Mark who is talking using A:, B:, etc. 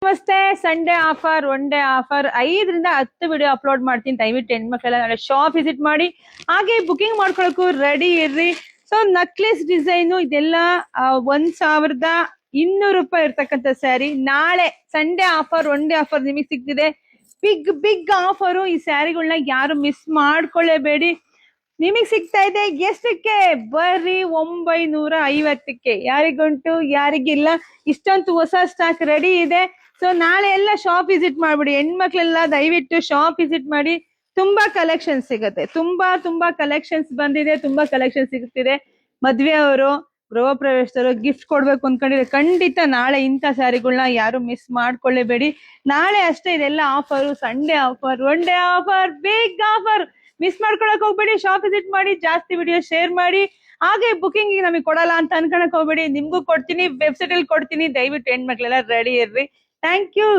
A: ನಮಸ್ತೆ. Sunday offer, one day offer, 5ರಿಂದ 10 video upload ಮಾಡ್ತೀನಿ. ದಯವಿಟ್ಟು ಹೆಣ್ಮಕ್ಳೆಲ್ಲ ನಾಳೆ ಶಾಪ್ ವಿಸಿಟ್ ಮಾಡಿ, ಹಾಗೆ ಬುಕಿಂಗ್ ಮಾಡ್ಕೊಳಕ್ಕೂ ರೆಡಿ ಇರ್ರಿ. ಸೊ ನಕ್ಲೆಸ್ ಡಿಸೈನು ಇದೆಲ್ಲ 1200 ರೂಪಾಯಿ ಇರ್ತಕ್ಕಂಥ ಸ್ಯಾರಿ. ನಾಳೆ Sunday offer, one day offer ನಿಮಗೆ ಸಿಗ್ತಿದೆ. Big offer. ಈ ಸ್ಯಾರಿಗಳನ್ನ ಯಾರು ಮಿಸ್ ಮಾಡ್ಕೊಳ್ಳೇಬೇಡಿ. ನಿಮಗ್ ಸಿಗ್ತಾ ಇದೆ ಎಷ್ಟಕ್ಕೆ? ಬರ್ರಿ 950ಕ್ಕೆ. ಯಾರಿಗುಂಟು ಯಾರಿಗಿಲ್ಲ, ಇಷ್ಟೊಂದು ಹೊಸ ಸ್ಟಾಕ್ ರೆಡಿ ಇದೆ. ಸೊ ನಾಳೆ ಎಲ್ಲ ಶಾಪ್ ವಿಸಿಟ್ ಮಾಡ್ಬಿಡಿ. ಹೆಣ್ಮಕ್ಳೆಲ್ಲ ದಯವಿಟ್ಟು ಶಾಪ್ ವಿಸಿಟ್ ಮಾಡಿ. ತುಂಬಾ ಕಲೆಕ್ಷನ್ ಸಿಗುತ್ತೆ. ತುಂಬಾ ಕಲೆಕ್ಷನ್ಸ್ ಬಂದಿದೆ, ತುಂಬಾ ಕಲೆಕ್ಷನ್ ಸಿಗುತ್ತಿದೆ. ಮದ್ವೆ ಅವರು, ಗೃಹ ಪ್ರವೇಶದವರು ಗಿಫ್ಟ್ ಕೊಡ್ಬೇಕು ಅನ್ಕೊಂಡಿದ್ರೆ ಖಂಡಿತ ನಾಳೆ ಇಂಥ ಸ್ಯಾರಿಗಳನ್ನ ಯಾರು ಮಿಸ್ ಮಾಡ್ಕೊಳ್ಳೇಬೇಡಿ. ನಾಳೆ ಅಷ್ಟೇ ಇದೆಲ್ಲ offer. Sunday offer, one day offer, big offer. Miss ಮಾಡ್ಕೊಳಕ್ ಹೋಗ್ಬೇಡಿ. ಶಾಪ್ ವಿಸಿಟ್ ಮಾಡಿ, ಜಾಸ್ತಿ ವಿಡಿಯೋ ಶೇರ್ ಮಾಡಿ. ಹಾಗೆ ಬುಕಿಂಗ್ ನಮಗೆ ಕೊಡಲ್ಲ ಅಂತ ಅನ್ಕೊಳಕ್ ಹೋಗ್ಬೇಡಿ. ನಿಮ್ಗೂ ಕೊಡ್ತೀನಿ, ವೆಬ್ಸೈಟ್ ಅಲ್ಲಿ ಕೊಡ್ತೀನಿ. ದಯವಿಟ್ಟು ಹೆಣ್ಮಕ್ಳೆಲ್ಲ ರೆಡಿ ಇರ್ರಿ. Thank you.